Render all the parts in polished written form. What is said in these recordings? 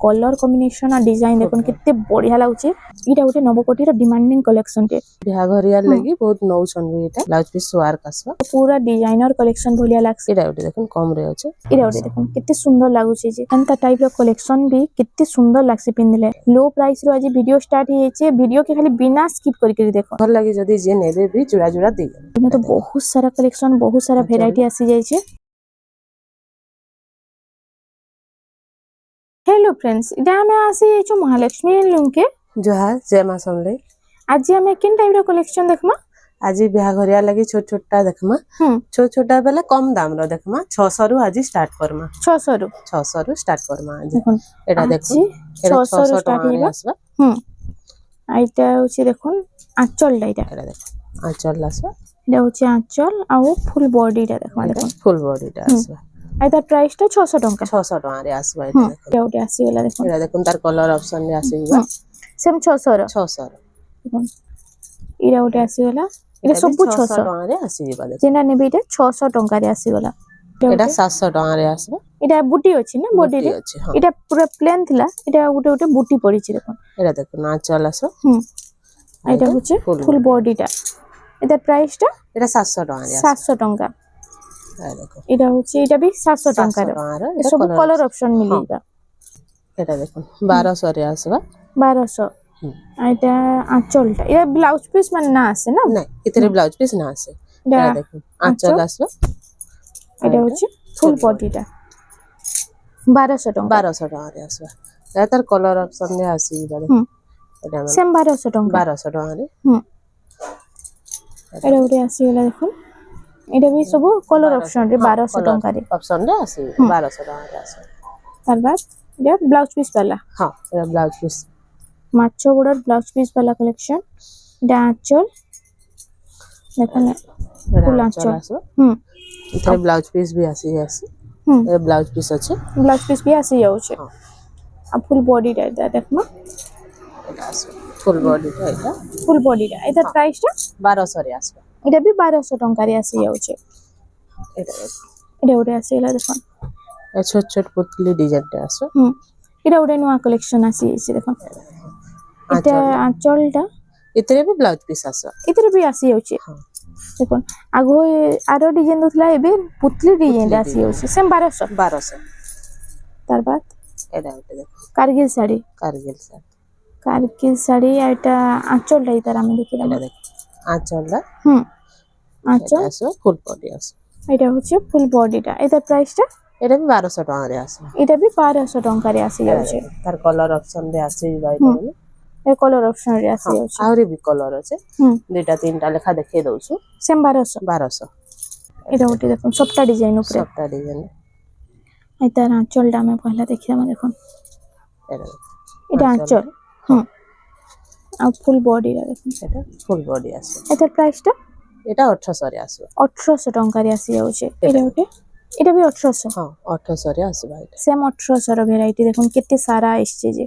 Colour combination और design देखो कितने बढ़िया लागुचे। इटा गोटे नवकोटीर डिमांडिंग कलेक्शन टे बिहाघरिया लगी बहुत नौछन भी एटा ब्लाउज पीस वर्क आसबा पूरा डिजाइनर कलेक्शन भलिया लागसे। एटा गोटे देखो कम रे अछि इटा गोटे देखो कितने सुंदर लागुचे जे एंता टाइप रो कलेक्शन भी कितने सुंदर लागसे पिनले। लो प्राइस रो आज वीडियो स्टार्ट हेचे वीडियो के खाली बिना स्किप करके देखो भल लगी जदी जे नेबे भी जुड़ा जुड़ा दे तो बहुत सारा कलेक्शन बहुत सारा वेराइटी आसी जाय छे। हेलो फ्रेंड्स इटा हमें आसी छु महालक्ष्मी लूम के जोहार जय मां समले। आज हमें किन टाइप रो कलेक्शन देखमा। आज बिहाघरिया लगी छोट छोटा देखमा छोट छोटा बेला कम दाम रो देखमा 600 रु आज स्टार्ट करमा 600 रु स्टार्ट करमा आज एटा देखो 600 रु स्टार्ट हेबा आइटा होची देखो आंचल डाइटा एटा देखो आंचल आसबा एटा होची आंचल आ फुल बॉडी टा देखमा देखो फुल बॉडी टा आसबा आइता प्राइस टा 600 टंका 600 टका रे आसबा एटा देखो एटा ओटे आसी गेला देखो एटा देखो तार कलर ऑप्शन रे आसीबा सेम 600 600 देखो इरा ओटे आसी गेला एटा सब 600 टका रे आसीबा देखो जेना नेबे एटा 600 टंका रे आसी गेला एटा 700 टका रे आसबा एटा बुटी अछि ना बॉडी रे एटा पूरा प्लेन थिला एटा गोटे गोटे बुटी पड़ी छि देखो एटा देखो ना चल आसो एटा होचे फुल बॉडी टा एटा प्राइस टा एटा 700 टका रे 700 टंका आ देखो एटा होचे एटा भी 700 टंका रे सब कलर ऑप्शन मिलिबा एटा देखो 1200 रे आसबा 1200 आइटा आंचलटा ये ब्लाउज पीस मन ना आसे ना नहीं इतरे ब्लाउज पीस ना आसे एटा देखो आंचल आसबा एटा होचे फुल बॉडीटा 1200 टंका 1200 टका रे आसबा तार कलर ऑप्शन रे आसीबा देखो एटा सेम 1200 टंका 1200 टका रे एटा उरे आसी गेला देखो एटा भी सब कलर ऑप्शन रे 1200 टंका रे ऑप्शन रे आसी 1200 टका रे आसबा तार बाद ये ब्लाउज पीस वाला हां एटा ब्लाउज पीस माछो गुडर ब्लाउज पीस वाला कलेक्शन डांचल देखो ना फुल आंचल इतरे ब्लाउज पीस भी आसी ए ब्लाउज पीस अछि ब्लाउज पीस भी आसी जाउ छे आ फुल बॉडी टा देखमा एटा फुल बॉडी टा एटा फुल बॉडी टा एटा प्राइस टा 1200 रे आसबा एटा भी 1200 टंका रे आसी जाउ छे एटा ओरे आसी गेला देखो ए छोट छोट पुतली डिजाइन टा आसो एटा ओरे नुवा कलेक्शन आसी छै देखो एटा आंचल टा इतरे भी ब्लाउज पीस आसो इतरे भी आसी जाउ छे देखो आगो आरो डिजाइन दोथला एबे पुतली डिजाइन आसी जाउ छे सेम 1200 तार बाद एटा देखो कारगिल साड़ी एटा आंचल टा इतार हम देखिला एटा देखो आंचल ला आंचल आसो फुल बॉडी आसो एटा होचे फुल बॉडी टा एटा प्राइस टा एटा भी 1200 टका रे आसो एटा भी 1200 टंका रे आसी जाउ छे तार कलर ऑप्शन रे आसी जाय ए कलर ऑप्शन रे आसी जाउ छे आउरी भी कलर আছে দুইটা তিনটা লেখা দেখিয়ে দউছু सेम 1200 एटा ओटे देखो सबटा डिजाइन ऊपर सबटा डिजाइन एता आंचल टा में पहला देखिया हम देखो एटा आंचल आ फुल बॉडी रे देखो एटा फुल बॉडी আছে एटा प्राइस टा এটা 1800 রে আসবে 1800 টঙ্কা রে আসি যাচ্ছে এটা ওটে এটা भी 1800 हां 1800 রে আসবে এটা सेम 1800 র ভ্যারাইটি দেখুন কেতে সারা আসছে যে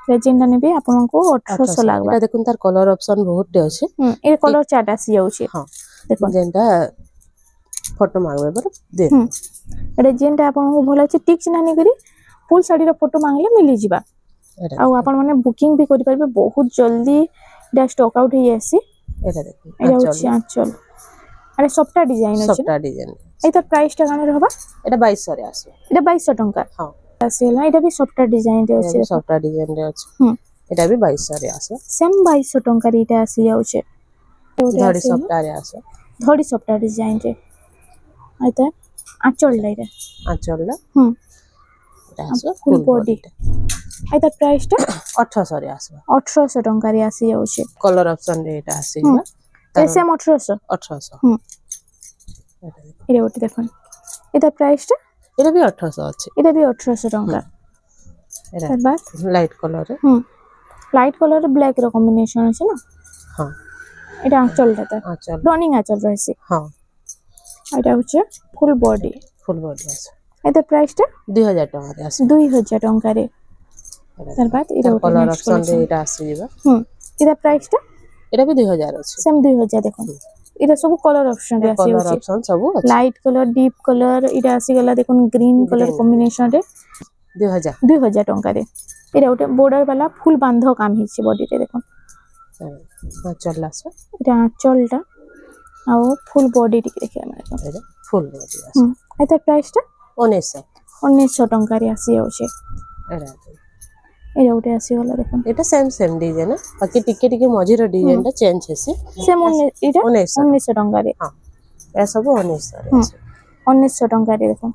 রেজিনটা নেবে आपनको 1800 লাগবে এটা দেখুন তার কলর অপশন বহুতটে আছে এর কলর চার্ট আসি যাচ্ছে हां দেখুন যেটা ফটো মাগবে বড় দে রেজিনটা आपनको ভাল আছে টিক চিহ্ন করি ফুল শাড়ি র ফটো মাগলে মিলি ଯିবা আর আপন মানে বুকিং भी করি পারবে বহুত জলদি এটা স্টক আউট হই আসি এটা দেখুন এটা হচ্ছে আঁচল আরে সবটা ডিজাইন আছে সবটা ডিজাইন এইটা প্রাইসটা কেন রহবা এটা 2200 রে আসবে এটা 2200 টাকা हां আসেলা এটা भी সবটা ডিজাইন রে আছে সবটা ডিজাইন রে আছে এটা भी 2200 রে আছে সেম 2200 টাকা রে এটা আসি যাচ্ছে ধড়ি সবটা রে আছে ধড়ি সবটা ডিজাইন রে আইতা আঁচল লাইরে আঁচল না এটা আছে ফুল বডি এইটা প্রাইসটা 1800 রে আসবে 1800 টাকা রে আসি যাচ্ছে কলর অপশন রে এটা আসিবা সেম 1800 এটা ওটি দেখুন এটা প্রাইসটা এটা भी 1800 আছে এটা भी 1800 টাকা এটা তারপর light colour light colour black এর কম্বিনেশন আছে না হ্যাঁ এটা আঁচলটা আঁচল রানিং আঁচল রয়েছে হ্যাঁ এটা হচ্ছে ফুল বডি আছে এটা প্রাইসটা 2000 টাকা রে আছে 2000 টাকা রে তারপর এটা কালার অপশন রে এটা আসিবা এটা প্রাইসটা এটা भी 2000 আছে সেম 2000 দেখুন এটা সব কলার অপশন রে আসি কলার অপশন সব আছে লাইট কলর ডিপ কলর এটা আসি গলা দেখুন গ্রিন কলর কম্বিনেশন রে 2000 2000 ଟଙ୍କାରେ ଏଇଟା ଗୋଟେ border ବାଲା ଫୁଲ ବାନ୍ଧ କାମ ହେଇଛି ବଡିରେ ଦେଖୁନ ଆଞ୍ଚଲ ଆସିବ ଏଇଟା ଆଞ୍ଚଲଟା ଆଉ ଫୁଲ ବଡି ଟିକେ ଦେଖିବା ମାନେ ଏଇଟା ଫୁଲ ବଡି ଆସିବ ଏଇଟା ପ୍ରାଇସଟା 1900 ଟଙ୍କାରେ ଆସି ଯାଉଛି ଏଇଟା ଏଇଟା ଗୋଟେ ଆସିଗଲା ଦେଖୁନ এটা সেম ডিজাইন বাকি টিকে টিকে মঝির ডিজাইনটা চেঞ্জ হেসি ସେମ୍ ଏଇଟା 1900 ଟଙ୍କାରେ ହଁ ଏ ସବୁ 1900 ରେ ହୁଁ ଆସିବ 1900 ଟଙ୍କାରେ ଦେଖୁନ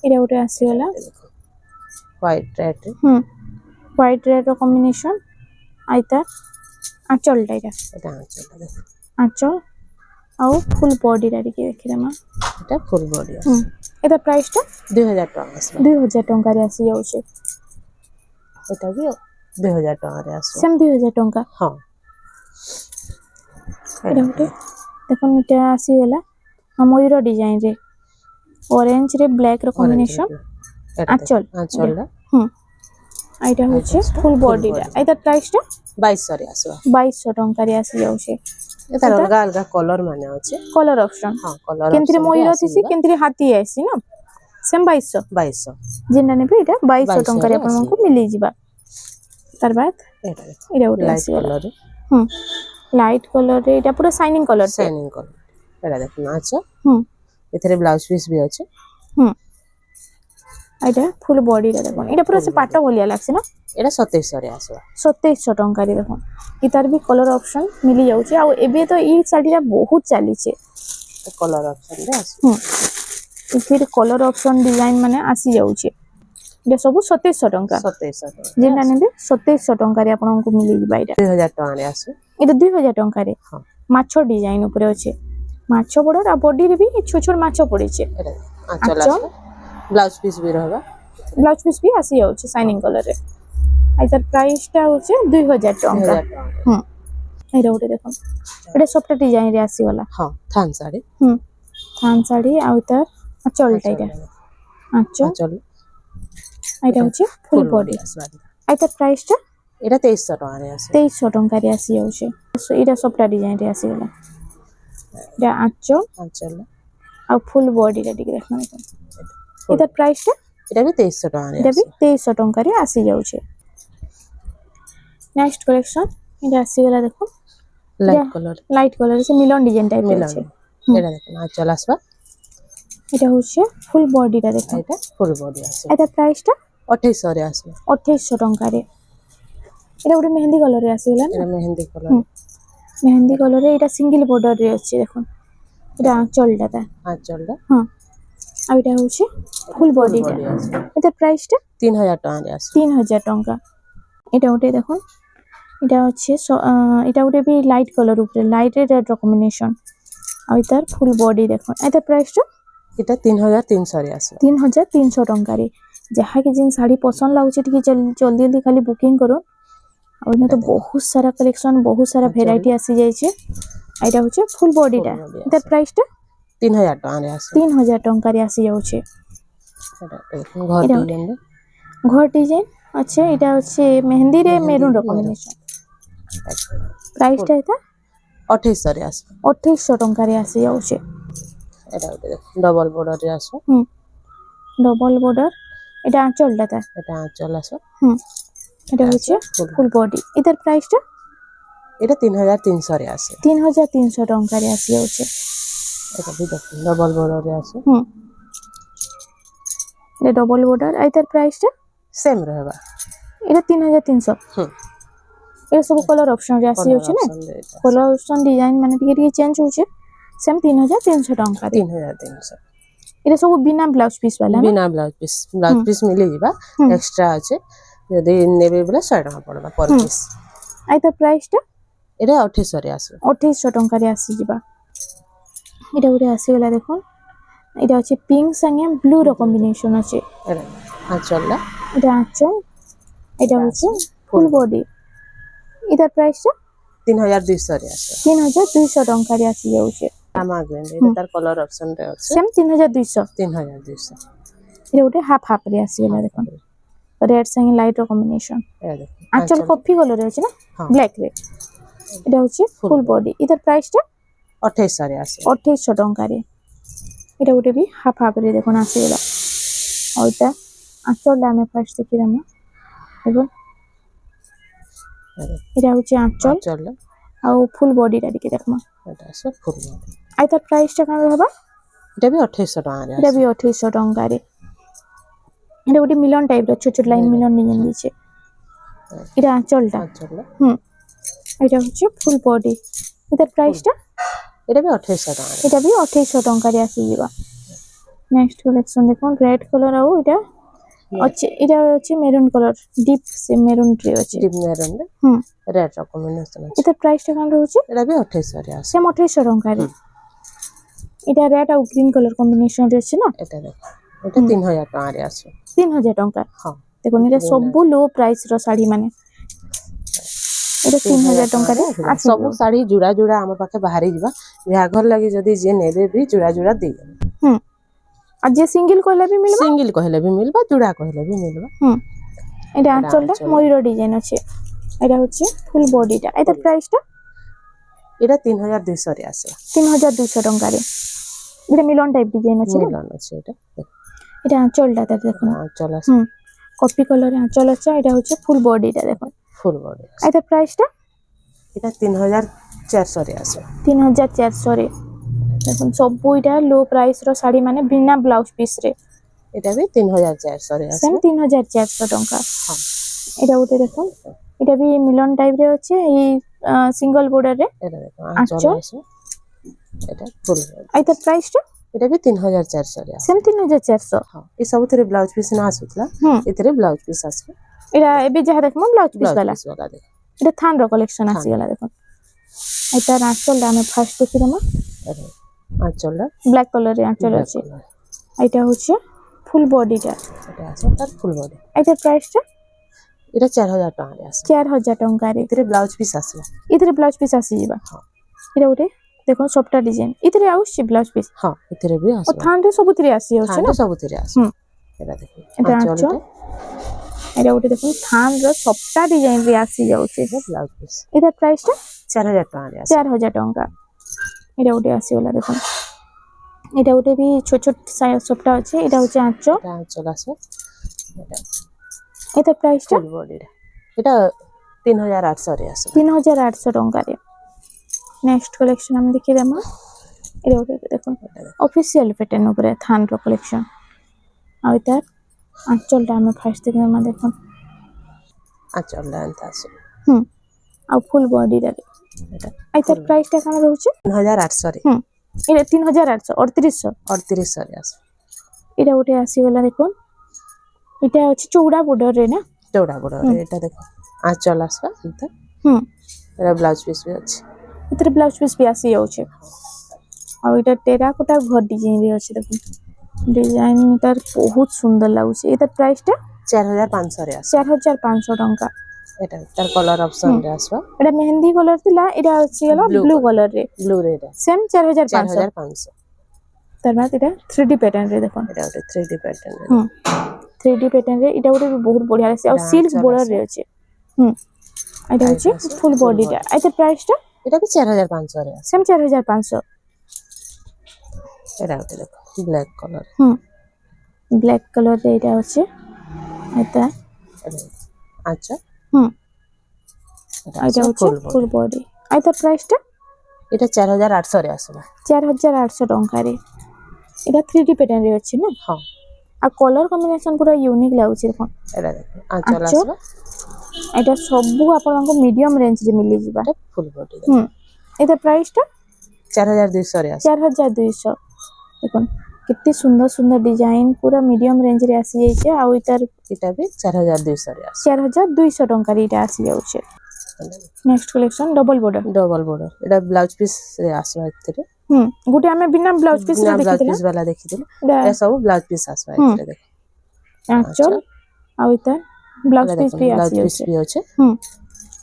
ଏଇଟା ଗୋଟେ ଆସିଗଲା ହ୍ୱାଇଟ ରେଡ୍ ହ୍ୱାଇଟ ରେଡ୍ ର କମ୍ବିନେସନ ଆଇତା ଆଞ୍ଚଲଟା ଏଇଟା এটা আঁচলটা দেখো ଆଞ୍ଚଲ ଆଉ ଫୁଲ ବଡିଟା ଟିକେ ଦେଖିଦେମା এটা ফুল বডি আছে ଏଇଟା ପ୍ରାଇସଟା 2000 টাকা আসবে 2000 ଟଙ୍କାରେ ଆସି ଯାଉଛି এটা ବି 2000 টাকাରେ আসবে ସେମ୍ 2000 ଟଙ୍କା ହଁ ଏଇଟା ଗୋଟେ ଦେଖୁନ ଏଇଟା ଆସିଗଲା ମୟୂର ଡିଜାଇନରେ ଅରେଞ୍ଜରେ ବ୍ଲାକର କମ୍ବିନେସନ ଆଞ୍ଚଲ আঁচলটা ଏଇଟା ହଉଛି ଫୁଲ ବଡିଟା ଏଇଟା ପ୍ରାଇସଟା 2200 ରେ ଆସିବ 2200 ଟଙ୍କାରେ ଆସି ଯାଉଛି ଏଟାର ଅଲଗା ଅଲଗା କଲର ମାନେ ଅଛି କଲର ଅପସନ ହଁ କଲର କେନ୍ତିରେ ମୟୂର ଥିସି କେନ୍ତିରେ ହାତୀ ଆସି ନା ସେମ୍ 2200 ଯେନ୍ଟା ନେବେ ଏଇଟା 2200 ଟଙ୍କାରେ ଆପଣଙ୍କୁ ମିଳିଯିବା ତାର ବାଦ ଏଟା ଏଇଟା ଗୋଟେ ଲାଇଟ ଆସିଗଲା କଲର ଲାଇଟ କଲରରେ ଏଇଟା ପୁରା ସାଇନିଂ କଲର শাইনিং কলর এটা দেখুন আচ্ছা এখানে ব্লাউজ পিস ବି ଅଛି ଏଇଟା ଫୁଲ ବଡିଟା ଦେଖୁନ ଏଇଟା ପୁରା ସେ ପାଟ ଭଳିଆ ଲାଗছে ନା এটা 2700 ରେ ଆସିବ 2700 ଟଙ୍କାରେ ଦେଖୁନ ତାର ବି କଲର ଅପସନ ମିଳି ଯାଉଛି ଆଉ ଏବେ ତ ଏଇ ଶାଢୀଟା ବହୁତ ଚାଲିଛି କଲର ଅପସନ ରେ ଆସିବ ଏଥିରେ କଲର ଅପସନ ଡିଜାଇନ ମାନେ ଆସି ଯାଉଛି এটা ସବୁ 2700 ଟଙ୍କା 2700 ଯେନ୍ଟା ନେବେ 2700 ଟଙ୍କାରେ ଆପଣଙ୍କୁ ମିଳିଯିବା ଏଇଟା 2000 ଟଙ୍କାରେ ଆସିବ এটা 2000 ଟଙ୍କାରେ ମାଛ ଡିଜାଇନ ଉପରେ ଅଛି ମାଛ ବଡ ଆଉ ବଡିରେ ବି ଛୋଟ ଛୋଟ ମାଛ ପଡିଛି এটা আঁচল আসবে ব্লাউজ পিস ବି ରହିବ ବ୍ଲାଉଜ ପିସ୍ ବି ଆସି ଯାଉଛି ସାଇନିଂ କଲରରେ ଆଉ ତାର ପ୍ରାଇସଟା ହଉଛି 2000 ଟଙ୍କା ଏଇଟା ଗୋଟେ ଦେଖ ଏଇଟା ସଫ୍ଟ ଡିଜାଇନରେ ଆସିଗଲା ହଁ ଥାନ ଶାଢୀ ଥାନ ଶାଢୀ ଆଉ ତାର ଆଞ୍ଚଲଟା ଏଇଟା ଆଞ୍ଚଲ ଏଇଟା ହଉଛି ଫୁଲ ବଡି ଆଉ ତାର ପ୍ରାଇସଟା এটা 2300 ଟଙ୍କାରେ ଆସିବ 2300 ଟଙ୍କାରେ ଆସି ଯାଉଛି ଏଇଟା ସଫ୍ଟ ଡିଜାଇନରେ ଆସିଗଲା ଏଇଟା ଆଞ୍ଚଲ ଆଉ ଫୁଲ ବଡିଟା ଟିକେ ଦେଖ ଏଇଟା ପ୍ରାଇସଟା এটা ବି 2300 ଟଙ୍କାରେ ଏଇଟା ବି ଆସିବ 2300 ଟଙ୍କାରେ ଆସି ଯାଉଛି ନେକ୍ସଟ କଲେକ୍ସନ ଏଇଟା ଆସିଗଲା ଦେଖ ଲାଇଟ କଲର ସେ ମିଲନ ଡିଜାଇନ ଟାଇପ ଅଛି এটা দেখুন আঁচল আসবে এটা হচ্ছে ফুল বডিটা দেখো এটা ফুল বডি আসবে এটা প্রাইসটা 2800 ରେ ଆସିବ 2800 ଟଙ୍କାରେ এটা ଗୋଟେ মেহেন্দি কলরে আসিলা না এটা মেহেন্দি কলর মেহেন্দি কলরে এটা সিঙ্গেল বর্ডর রে আছে দেখুন এটা আঁচলটা আঁচলটা আর এটা হচ্ছে ফুল বডিটা এটা প্রাইসটা 3000 ଟଙ୍କାରେ ଆସିବ 3000 ଟଙ୍କା এটা ওটা দেখুন এটা হচ্ছে এটা ওটা भी লাইট কলর উপরে লাইট রেড র কম্বিনেশন আর তার ফুল বডি দেখুন এটা প্রাইসটা এটা 3300 ରେ ଆସିବ 3300 ଟଙ୍କାରେ ଯାହାକି ଜିନ୍ ଶାଢ଼ୀ ପସନ୍ଦ ଲାଗୁଛି ଟିକେ ଜଲ୍ଦି ଜଲ୍ଦି ଖାଲି ବୁକିଂ କରୁ ଆଉ ଏଇନା ତ ବହୁତ ସାରା କଲେକ୍ସନ ବହୁତ ସାରା ଭେରାଇଟି ଆସି ଯାଇଛି ଏଇଟା ହচ্ছে ফুল বডিটা এটা প্রাইসটা 3000 ଟଙ୍କାରେ ଆସିବ 3000 ଟଙ୍କାରେ ଆସି ଯାଉଛି ঘর ডিজাইন আছে এটা হচ্ছে মেহেন্দি রে মেরুন র কম্বিনেশন প্রাইসটা এটা 2800 ରେ ଆସିବ 2800 ଟଙ୍କାରେ ଆସି ଯାଉଛି এটা ଗୋଟେ ଡବଲ border ରେ ଆସିବ ডবল বর্ডার এটা আঁচলটা তার এটা আঁচল আসবে এটা হচ্ছে ফুল বডি এটার প্রাইসটা এটা 3300 ରେ আসে 3300 ଟଙ୍କାରେ ଆସି ଯାଉଛି এটা ବି দেখুন ଡବଲ border ରେ আসে এটা ডবল বর্ডার আর এটার প্রাইসটা সেম ରହିବ এটা 3300 এটা ସବୁ କଲର ଅପସନ ରେ ଆସି ଯାଉଛି ନା କଲର ଅପସନ ଡିଜାଇନ ମାନେ ଟିକେ ଟିକେ ଚେଞ୍ଜ ହଉଛି ସେମ୍ 3300 ଟଙ୍କାରେ 3300 এটা ସବୁ ବିନା ବ୍ଲାଉଜ ପିସ୍ ବାଲା ବିନା ବ୍ଲାଉଜ ପିସ୍ ମିଳିଯିବା ଏକ୍ସଟ୍ରା ଅଛି ଯଦି ନେବେ ବୋଲେ 100 ଟଙ୍କା ପଡିବା ପର ପିସ୍ ଆଇ ତା ପ୍ରାଇସଟା এটা 2800 ରେ ଆସିବ 2800 ଟଙ୍କାରେ ଆସିଯିବା এটা ଗୋଟେ ଆସିଗଲା ଦେଖୁন এটা হচ্ছে পিঙ্ক সঙ্গে ব্লু র কম্বিনেশন আছে এটা আঁচলটা এটা আঁচল এটা হচ্ছে ফুল বডি এটার প্রাইসটা 3200 ରେ ଆସିବ 3200 ଟଙ୍କାରେ ଆସି ଯାଉଛି রামা গ্রিন এটা তার কলর অপশন রে আছে সেম 3200 3200 এটা ଗୋଟେ হাফ হাফ রে ଆସିଗଲା দেখুন রেড সঙ্গে লাইট র কম্বিনেশন আঁচল কফি কলর আছে না ব্ল্যাক রে এটা হচ্ছে ফুল বডি এটার প্রাইসটা 2800 ରେ ଆସିବ 2800 ଟଙ୍କାରେ এটা ଗୋଟେ ବି ହାଫ ହାଫ ରେ দেখুন ଆସିଗଲା ଆଉ এটা ଆଞ୍ଚଲଟା ଆମେ ଫାର୍ଷ୍ଟ ଦେଖିଦେମା ଦେଖୁନ୍ ଏଇଟା ହଉଛି ଆଞ୍ଚଲ ଆଞ୍ଚଲ ଆଉ ଫୁଲ୍ ବଡିଟା ଟିକେ ଦେଖମା ଏଟା ଆସିବ ଫୁଲ୍ ବଡି ଆଉ ତାର ପ୍ରାଇସଟା କାଣା ରହିବା ଏଟା ବି 2800 ଟଙ୍କାରେ ଏଇଟା ବି ଆସିବ 2800 ଟଙ୍କାରେ ଏଇଟା ଗୋଟେ ମିଲନ ଟାଇପର ଛୋଟ ଛୋଟ ଲାଇନ ମିଲନ ଡିଜାଇନ ଦେଇছে ଏଇଟା ଆଞ୍ଚଲଟା ଆଞ୍ଚଲ ଏଇଟା ହଉଛି ଫୁଲ୍ ବଡି ଏଟାର ପ୍ରାଇସଟା ଏଟା ବି 2800 ଟଙ୍କାରେ এটা ବି 2800 ଟଙ୍କାରେ ଆସିଯିବା ନେକ୍ସଟ କଲେକ୍ସନ ଦେଖୁন ରେড କଲର ଆଉ এটা ଅଛି এটা ଅଛି মেরুন কলর ডিপ সে মেরুন ট্রি ଅଛି ডিপ মেরুন রে রেড ର କମ୍ବିନେସନ ଅଛି এটা ପ୍ରାଇସଟା କଣ ରହୁଛି ଏଟା ବି 2800 ରେ ଆସିବ ସେମ 2800 ଟଙ୍କାରେ এটা ରେଡ୍ ଆଉ ଗ୍ରୀନ କଲର କମ୍ବିନେସନ ରେ ଅଛି ନା ଏଟା ଦେଖ ଏଟା 3000 ଟଙ୍କାରେ ଆସିବ 3000 ଟଙ୍କା ହଁ ଦେଖୁନ এটা ସବୁ लो प्राइस ର ଶାଢୀ ମାନେ এটা 3000 ଟଙ୍କାରେ ଆସିବ ସବୁ ଶାଢୀ ଜୁଡା ଜୁଡା ଆମ ପାଖେ ବାହାରି ଯିବା ବିହାଘର ଲାଗି ଯଦି ଯେ ନେବେ ବି ଜୁଡା ଜୁଡା ଦେଇ আর যে সিঙ্গেল কইলে ବି ମିଳିବ ସିଙ୍ଗଲ କହିଲେ ବି ମିଳିବ ଜୁଡା କହିଲେ ବି ମିଳିବ এটা আঁচলটা ময়ূর ডিজাইন আছে এটা হচ্ছে ফুল বডিটা এটার প্রাইসটা এটা 3200 রে আসে 3200 টঙ্কারে এটা মিলন টাইপ ডিজাইন আছে না মিলন আছে এটা এটা আঁচলটা তার দেখুন আঁচল আছে কপি কালারে আঁচল আছে এটা হচ্ছে ফুল বডিটা দেখুন ফুল বডি এটার প্রাইসটা এটা 3400 রে আসে 3400 রে দেখুন সবু এটা লো প্রাইস র শাড়ি মানে বিনা ব্লাউজ পিস রে এটা भी 3400 রে সেম আসে 3400 টঙ্কা হ্যাঁ এটা উঠে দেখুন এটা भी মিলন টাইপ রে আছে এই সিঙ্গল বর্ডার রে এটা দেখো আঁচল আছে এটা ফুল বডি এটার প্রাইসটা এটা भी 3400 রে আসে সেম 3400 হ্যাঁ এই ସବୁଥିରେ ব্লাউজ পিস না আসুতলা এଥିରେ ব্লাউজ পিস আসবে এটা এবে যাহা দেখমু ব্লাউজ পিস वाला वाला देख এটা থান র কালেকশন আসি গলা দেখুন এটা আঁচলটা আমি ফার্স্ট দেখি দেমা আঁচলটা ব্ল্যাক কালারে আঁচল আছে এটা হচ্ছে ফুল বডিটা এটা আছে তার ফুল বডি এটার প্রাইসটা এটা 4000 টাকা আছে 4000 টঙ্কারে এଥିରେ ব্লাউজ পিস আসবে এটারে ব্লাউজ পিস আসি যাবা এটা উঠে দেখুন সবটা ডিজাইন এটারে আউছি ব্লাউজ পিস হ্যাঁ এଥିରେ ବି ও আসবে থান রে সবুতিরে আসি আছে না ସବୁଥିରେ আসবে এটা দেখুন এটা আঁচল এটা উঠে দেখুন থান র সবটা ডিজাইন রে আসি যাচ্ছে ব্লাউজ পিস এটার প্রাইসটা 4000 টাকা আছে 4000 টঙ্কা এটা উঠে আসি গলা দেখুন এটা উঠে भी ছোট ছোট সবটা আছে এটা হচ্ছে আঁচল এটা আঁচল আছে এটা এটার প্রাইসটা ফুল বডিটা এটা 3800 রে আছে 3800 টঙ্কারে নেক্সট কালেকশন আমি দেখি দেমা এটা উঠে দেখুন অফিসিয়াল প্যাটার্ন উপরে থান র কালেকশন আর এটার আঁচলটা আমি ফার্স্ট দেখি দেমা দেখুন আঁচলটা এন্তা আছে আর ফুল বডিটা এটা এটার প্রাইসটা কেন রହୁଛି 3800 রে এটা 3800 3800 3800 রে আছে এটা উঠে আসি গলা দেখুন এটা হচ্ছে চৌড়া বর্ডার রে না চৌড়া বড় এটা দেখো আঁচল আসবে এন্তা এটা ব্লাউজ পিস ବି ଅଛି এটার ব্লাউজ পিস भी আসি যাচ্ছে আর এটা টেরাকোটা ঘর ডিজাইন রে আছে দেখুন ডিজাইনটার বহুত সুন্দর লাগুছে এটার প্রাইসটা 4500 রে আছে 4500 টঙ্কা এটা তার কালার অপশন রে আসবে এটা মেহেন্দি কালার ଥିଲା এটা হচ্ছে গলা ব্লু কালার রে ব্লু রে এটা সেম 4500 4500 তার মানে এটা 3D প্যাটার্ন রে দেখুন এটা একটা 3D প্যাটার্ন রে 3D প্যাটার্ন রে এটা ଗୋଟେ বহুত বঢ়িয়া আছে আর সিল্ক বর্ডার রে আছে এটা হচ্ছে ফুল বডিটা এটা প্রাইসটা এটা কি 4500 রে আছে সেম 4500 এটা একটা দেখো ব্ল্যাক কালার ব্ল্যাক কালার রে এটা হচ্ছে এটা আচ্ছা এটা হচ্ছে ফুল বডি এটা প্রাইসটা এটা 4800 রে আসবে 4800 টঙ্কারে এটা 3D প্যাটার্ন রে আছে না হ্যাঁ আর কলর কম্বিনেশন পুরা ইউনিক লাগুছে দেখুন এটা দেখো আঁচল আসবে এটা সবু আপনাদের মিডিয়াম রেঞ্জ রে মিলি ଯିବା এটা ফুল বডি এটা প্রাইসটা 4200 রে আছে 4200 দেখুন कितनी सुंदर सुंदर डिजाइन पूरा मीडियम रेंज रे आसी जाइछे आ ओइतार এটা भी 4200 রে আছে 4200 টঙ্কার এটা আসি যাচ্ছে next collection double border double border এটা ব্লাউজ পিস রে আসবে এଥିରେ গুটি আমি বিনা ব্লাউজ পিস রে ব্লাউজ দেখিতলা পিস वाला ଦେଖିଥିଲେ এটা সব ব্লাউজ পিস আসবে এଥିରେ দেখো আঁচল আর ওইতার ব্লাউজ পিস भी ব্লাউজ আসি পিস যাচ্ছে भी আছে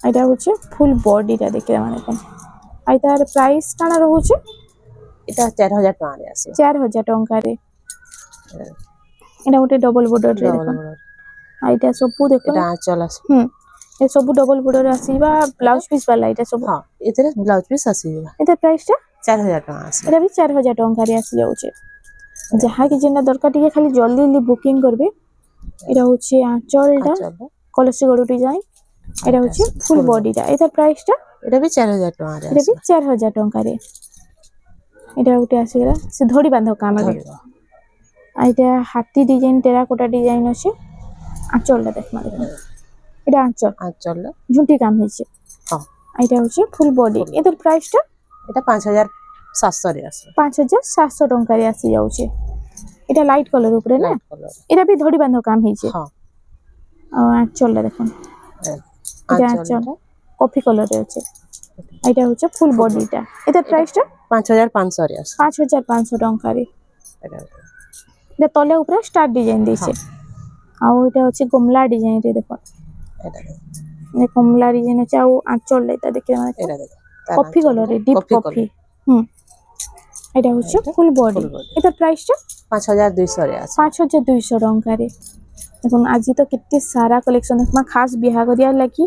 এটা হচ্ছে ফুল বডিটা দেখে মানে কোন আইতার প্রাইস কানা রহুছে এটা 4000 টাকা রে আছে 4000 টঙ্কারে এটা গোটে ডবল বর্ডর রে দেখুন আর এটা সবু দেখুন এটা আঁচল আসবে এ সবু ডবল বর্ডর আসিবা ব্লাউজ পিস वाला এটা সবু হ্যাঁ এଥିରେ ব্লাউজ পিস আসিবা এটা প্রাইসটা 4000 টাকা আসবে এটা भी 4000 টঙ্কারে আসি যাচ্ছে যাহা কি যেটা দরকার টিকে খালি জলদি জলদি বুকিং করবে এটা হচ্ছে আঁচলটা আঁচলটা কলসি গড়ু ডিজাইন এটা হচ্ছে ফুল বডিটা এটার প্রাইসটা এটা ବି 4000 ଟଙ୍କାରେ এটা ବି 4000 ଟଙ୍କାରେ এটা ଗୋଟେ ଆସିଗଲା ସେ ଧଡ଼ି ବାନ୍ଧ କାମରେ ଧରିବ আর এটা হাতি ডিজাইন টেরাকোটা ডিজাইন আছে আঁচলটা দেখমা দেখুন এটা আঁচল ଆଞ୍ଚଳ ঝুঁটি কাম হয়েছে ହଁ এটা হচ্ছে ফুল বডি এটার প্রাইসটা এটা 5700 ରେ ଆସିବ 5700 ଟଙ୍କାରେ আসি যাচ্ছে এটা লাইট কলর উপরে না ଲାଇଟ କଲର এটা ବି ধଡ଼ି বাନ୍ଧ কাম হয়েছে ହଁ আর আঁচলটা দেখুন এটা আঁচল ଆଞ୍ଚଳଟା কফি কলরে আছে এটা হচ্ছে ফুল বডিটা এটার প্রাইসটা 5500 ରେ ଆସିବ 5500 ଟଙ୍କାରେ এটা এটা তলে উপরে স্টার ডিজাইন দিয়েছে আর এটা হচ্ছে কমলা ডিজাইন রে দেখো এটা এই কমলা ডিজাইন আছে আর আঁচলটা এটা দেখে মানে এটা দেখো কফি কলরে ডিপ কফি কফি এটা হচ্ছে ফুল বডি full body। এটার প্রাইসটা 5200 ରେ ଆସିବ 5200 ଟଙ୍କାରେ দেখুন আজ তো কেতে সারা কালেকশন দেখমা খাস বিয়া করিয়ার লাগি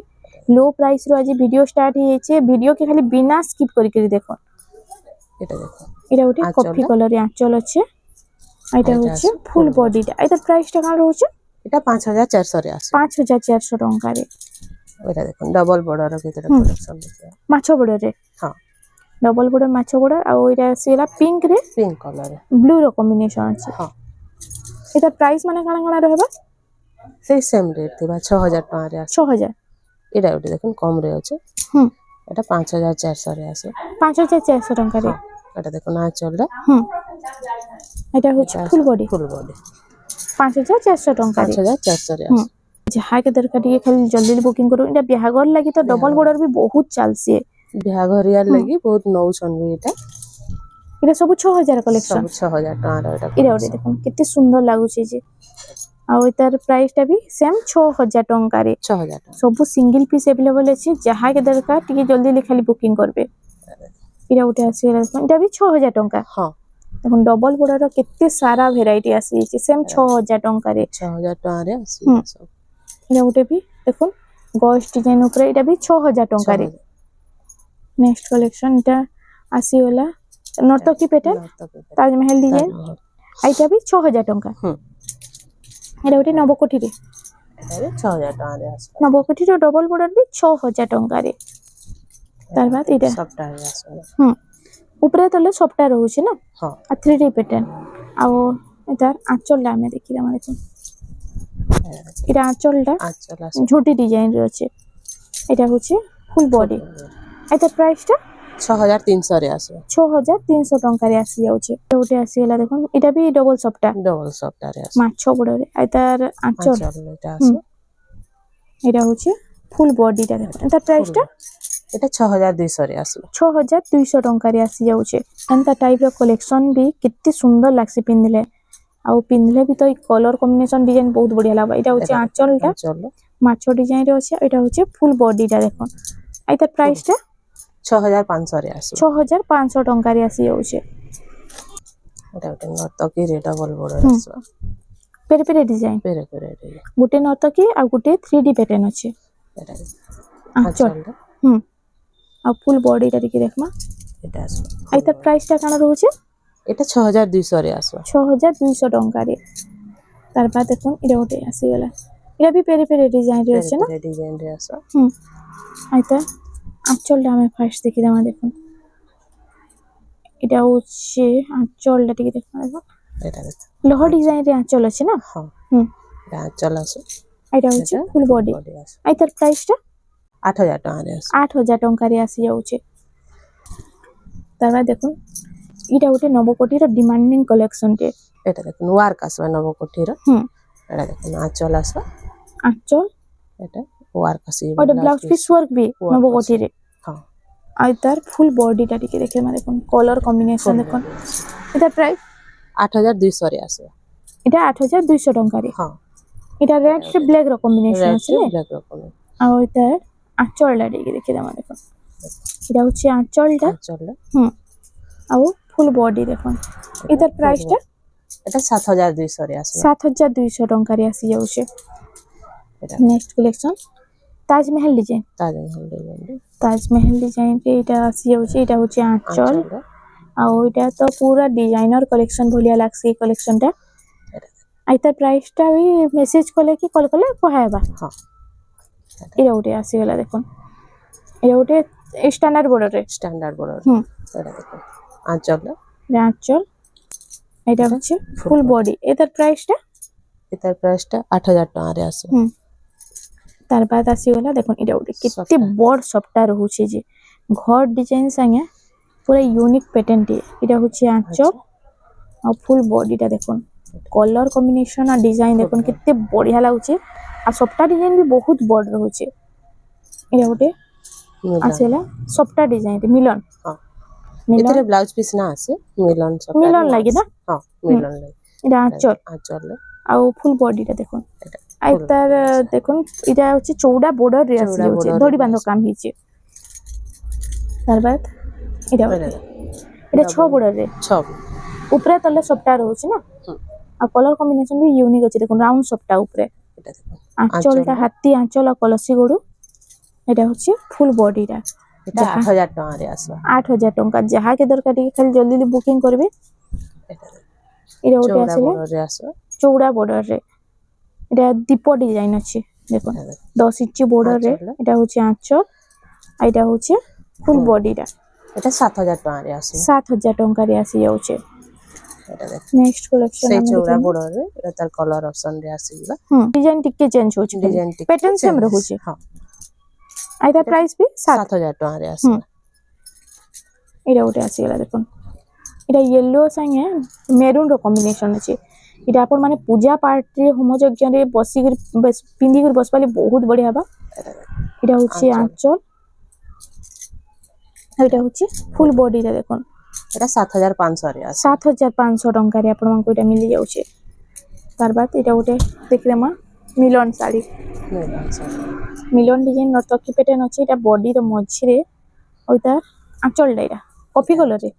লো প্রাইস रो आज ভিডিও স্টার্ট হয়েছে ভিডিও কে খালি বিনা স্কিপ করি করি দেখো এটা দেখো এটা ওটি কফি কলরে আঁচল আছে আর এটা হচ্ছে ফুল বডিটা এটার প্রাইসটা কেমন রয়েছে এটা 5400 ରେ ଆସିବ 5400 ଟଙ୍କାରେ এটা দেখুন ডবল বর্ডর ভিতরে কালেকশন ଦେଖିବା মাছ বড়রে ହଁ ডবল বড় মাছ বড় আর এটা আসিলা পিঙ্ক রে ପିଙ୍କ କଲର ব্লু র কম্বিনেশন আছে ହଁ এটার প্রাইস মানে কাଣା কাଣା রহবা ସେଇ ସେମ ରେଟ୍ ଥିବା 6000 ଟଙ୍କାରେ ଆସିବ 6000 এটা ଗୋଟେ ଦେଖୁন କମ ରେ ଅଛି হুম এটা 5400 ରେ ଆସିବ 5400 ଟଙ୍କାରେ ହଁ এটা দেখুন আঁচলটা হুম এটা হচ্ছে ফুল বডি ফুল বডি 5400 ଟଙ୍କାରେ 5400 ରେ হুম ଆସିବ ଯାହା କେ ଦରକାର ଟିକେ ଖାଲି ଜଲ୍ଦି ବୁକିଂ କରୁ এটা বিহাঘর লাগি তো ডবল বর্ডর भी বহুত চালছে ବିହାଘରିଆ ଲାଗି ବହୁତ ନଉଛନ୍ତି ଏଇଟା এটা সব 6000 কালেকশন ସବୁ 6000 ଟଙ୍କାର ଏଇଟା এটা ওটা দেখুন কেতে সুন্দর লাগুছে যে আর এটার প্রাইসটা भी সেম 6000 ଟଙ୍କାରେ 6000 ଟଙ୍କା ସବୁ সিঙ্গেল পিস अवेलेबल আছে যাহা কে দরকার ଟିକେ জলদি খালি বুকিং করবে এটা উঠে আসিলা দেখুন এটা भी 6000 ଟଙ୍କା ହଁ দেখুন ডবল বর্ডর কেতে সারা ভ্যারাইটি আসিছে সেম 6000 ଟଙ୍କାରେ 6000 ଟଙ୍କାରେ ଆସିବ ହୁଁ। ସବୁ এটা উঠে भी দেখুন গস ডিজাইন উপরে এটা भी 6000 ଟଙ୍କାରେ 6000 নেক্সট কালেকশন এটা আসিগলা নর্তকী প্যাটার্ন তাজমহল ডিজাইন এইটা भी 6000 ଟଙ୍କା ହୁଁ এটা ଗୋଟେ নবকোঠিরে এটা ବି 6000 ଟଙ୍କାରେ ଆସିବ নবকোঠির ডবল বর্ডর भी 6000 ଟଙ୍କାରେ তার বাদ এটা ସପ୍ତାହରେ ଆସିବ হুম উপরে তলে সবটা রয়েছে না ହଁ আর 3D প্যাটার্ন আর এটার আঁচলটা আমি দেখি আমার দেখুন এটা আঁচলটা ଆଞ୍ଚଳ ଆସିବ ঝুঁটি ডিজাইন রয়েছে এটা হচ্ছে ফুল বডি এটার প্রাইসটা 6300 ରେ ଆସିବ 6300 ଟଙ୍କାରେ আসি যাচ্ছে এটা ଗୋଟେ আসিগলা দেখুন এটা भी ডবল সবটা ଡବଲ ସପ୍ତାହରେ ଆସିବ মাছ বড়রে এটার আঁচল ଆଞ୍ଚଳ ଏଇଟା ଆସିବ এটা হচ্ছে ফুল বডিটা দেখুন এটার প্রাইসটা এটা 6200 ରେ ଆସିବ 6200 ଟଙ୍କାରେ আসি যাচ্ছে এন্তা টাইপ র কলেকশন भी কেতে সুন্দর লাগছে পিনলে ଆଉ ପିନ୍ଧିଲେ ବି ତ এই কলর কম্বিনেশন ডিজাইন বহুত বঢ়িয়া লাগবা এটা হচ্ছে আঁচলটা ଆଞ୍ଚଳ মাছ ডিজাইন রে আছে এটা হচ্ছে ফুল বডিটা দেখুন এটার প্রাইসটা 6500 ରେ ଆସିବ 6500 ଟଙ୍କାରେ আসি যাচ্ছে এটা ଗୋଟେ ନର୍ତ୍ତକୀରେ ଡବଲ ବର୍ଡର ହୁଁ। ଆସିବ পেরে পেরে ডিজাইন ପେରେ ପେରେ ଟିକେ গোটে নর্তকী আর গোটে 3D প্যাটার্ন আছে এটা আঁচল ଆଞ୍ଚଳଟା হুম আর ফুল বডিটা ଟିକେ দেখমা এটা ଆସିବ এটার প্রাইসটা কেন রয়েছে এটা 6200 ରେ ଆସିବ 6200 ଟଙ୍କାରେ তার বাদ দেখুন এটা গোটে আসিগলা এটা भी পেরে পেরে ডিজাইন রে আছে না ডিজাইন রে ଆସିବ হুম আইতা আঁচলটা আমি ফার্স্ট দেখি দামা দেখুন এটা হচ্ছে আঁচলটা ଟିକେ দেখুন দেখুন এটা দেখো লোহ ডিজাইন রে আঁচল আছে না ହଁ হুম এটা ଆଞ୍ଚଳ ଆସିବ এটা হচ্ছে ফুল বডি ବଡି ଆସିବ আইতার প্রাইসটা 8000 ଟଙ୍କାରେ ଆସିବ 8000 ଟଙ୍କାରେ আসি যাচ্ছে তারপর দেখুন এটা গোটে নবকোটির ডিমান্ডিং কলেকশন टे এটা দেখুন ওয়ার্ক আসবে নবকোঠির হুম এটা দেখুন আঁচল আসবে আঁচল এটা ওয়ার্ক আসবে ওটা ব্লাউজ পিস ওয়ার্ক भी Work নবকোটির হ্যাঁ আর তার ফুল বডিটা টিকে দেখে মানে দেখুন কলর কম্বিনেশন দেখুন এটা প্রাইস 8200 রে আসবে এটা 8200 ଟଙ୍କାରେ হ্যাঁ এটা রেড সে ব্ল্যাক র কম্বিনেশন রেড আছে না ব্ল্যাক রকম আর এটা আঁচলটা টিকে দেখে দাও দেখুন এটা হচ্ছে আঁচলটা আঁচল হুম আর ফুল বডি দেখুন এটার প্রাইসটা এটা 7200 রে আসবে 7200 ଟଙ୍କାରେ আসি যাচ্ছে এটা next collection Taj Mahal design Taj Mahal design Taj Mahal design রে এটা আসি যাচ্ছে এটা হচ্ছে আঁচল আঁচল আর ওইটা তো পুরা ডিজাইনার কালেকশন ভলিয়া লাগছে এই কালেকশনটা आइतार प्राइस टा भी मेसेज कले कि कॉल कले कहबा हां एरा उठे आसी गला देखो एरा उठे स्टैंडर्ड बॉर्डर रे एटा देखो आंचल आंचल एटा होचे फुल बॉडी एतार प्राइस टा 8000 टका रे आसो तार बाद आसी गला देखो एटा उठे कितने बड़ सप्ता रहउचे जे घर डिजाइन संगे पूरा यूनिक पैटर्न टे एटा होचे आंचल और फुल बॉडी टा देखो कलर कॉम्बिनेशन और डिजाइन देखो कितने बढ़िया लागुचे आ सप्ता डिजाइन भी बहुत बड़ रहउचे एटा उठे आसेला सप्ता डिजाइन रे मिलन इतरे ब्लाउज पीस ना आसे मिलन लागे ना हां मिलन लागे एटा आंचल आ फुल बॉडी टा देखो आई तार देखो इटा होचे चौड़ा बॉर्डर रे आसी होचे धड़ी बांधो काम हिचे तार बाद इटा 6 बॉर्डर रे 6 ऊपर तले सप्ता रहउचे ना आ कलर कॉम्बिनेशन भी यूनिक अछि देखो राउंड सप्ता ऊपर आंचल ता हाथी आंचल कलसी गोडू एटा होचे फुल बॉडी टा एटा 8000 टका रे आसो 8000 टका जहा के दरकार खाली जल्दी बुकिंग करबे एटा ओटे आसेले चौड़ा बॉर्डर रे एटा दीप डिजाइन अछि देखो 10 इंच बॉर्डर रे एटा होचे आंचल एटा होचे फुल बॉडी टा एटा 7000 टका रे आसो 7000 टका रे आसी जाउचे एटा देखो नेक्स्ट कलेक्शन से चौड़ा बॉर्डर रे एटा तार कलर ऑप्शन रे आसीबा डिजाइन टिके चेंज होचे डिजाइन टिके पैटर्न सेम रहउचे हां आइता प्राइस भी 7000 टका रे आसो एटा ओटे आसी गला देखो एटा येलो संगे मेरून रो कॉम्बिनेशन अछि इटा अपन माने पूजा पाठ रे होम यज्ञ रे बसी पिंदी कर बसपाली बहुत बढ़िया बा इटा होची आंचल इटा होची फुल बॉडी रे देखन एटा 7500 रे 7500 टंका रे अपन मानको इटा मिली जाउछे तार बाद इटा उठे देखले मा मिलन साड़ी मिलन डिजाइन नर्तकी पैटर्न अछि इटा बॉडी रे मझी रे ओइता आंचल डाइरा कॉफी कलर रे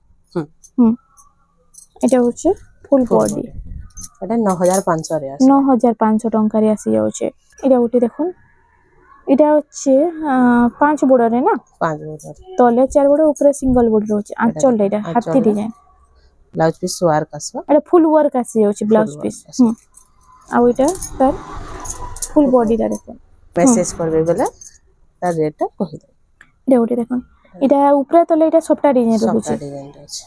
इटा होची फुल बॉडी एटा 9500 रे आसी 9500 टंका रे आसी जाउछे इटा उठी देखुन इटा होचे 5 बॉर्डर रे ना 5 बॉर्डर तले 4 बॉर्डर ऊपर सिंगल बॉर्डर होचे आंचल डेटा हाथी डिजाइन ब्लाउज पीस वर्क आसो एटा फुल वर्क आसी जाउछे ब्लाउज पीस आ इटा तार फुल बॉडी रे देखुन मेसेज करबे बेले तार रेट कहि दे इटा उठी देखुन इटा ऊपर तले इटा सप्ता डिजाइन रहउछे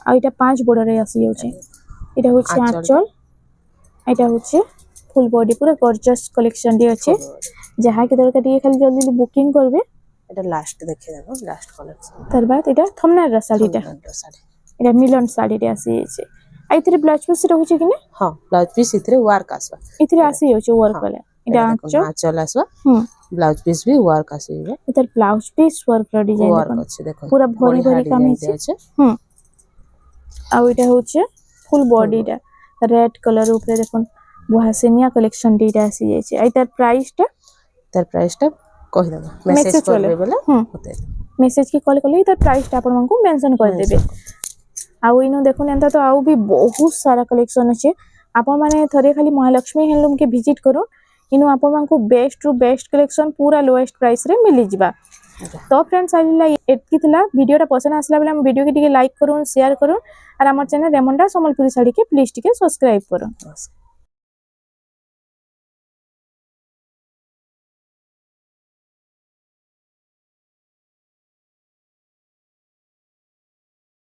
आ इटा 5 बॉर्डर रे आसी जाउछे इटा होचे आंचल एटा होचे फुल बॉडी पूरा गॉर्जियस कलेक्शन दी अछि जहा के दरकार ये खाली जल्दी बुकिंग करबे एटा लास्ट देखे देखो लास्ट कलेक्शन तार बाद एटा थमनार साड़ीटा एटा मिलन साड़ी रे आसी छै आइतरे ब्लाउज पीस रहउचे कि ने हां ब्लाउज पीस इतरे वर्क आसवा इतरे आसी होचे वर्क वाला एटा आंचल आसवा ब्लाउज पीस भी वर्क आसीबे इतर ब्लाउज पीस वर्क रो डिजाइन वर्क अछि देखो पूरा भरी भरी काम छै आ एटा होचे फुल बॉडी टा रेड कलर ऊपर देखो बुहासेनिया कलेक्शन डीटा आसी जाय छै आई तार प्राइस टा कहि देबा मेसेज करबे बोले होते मेसेज की कॉल करले तार प्राइस टा अपन मानकू मेंशन कर देबे आ इनो देखो एंता तो आउ भी बहुत सारा कलेक्शन अछि अपन माने थरे खाली महालक्ष्मी हैंडलूम के विजिट करो इनो अपन मानकू बेस्ट टू बेस्ट कलेक्शन पूरा लोएस्ट प्राइस रे मिली जिबा तो फ्रेंड्स आइला एतकी थला वीडियोटा पसंद आसला बेले हम वीडियो के टिके लाइक करू शेयर करू और हमर चैनल रेमंडा संबलपुरी साड़ी के प्लीज टिके सब्सक्राइब करू।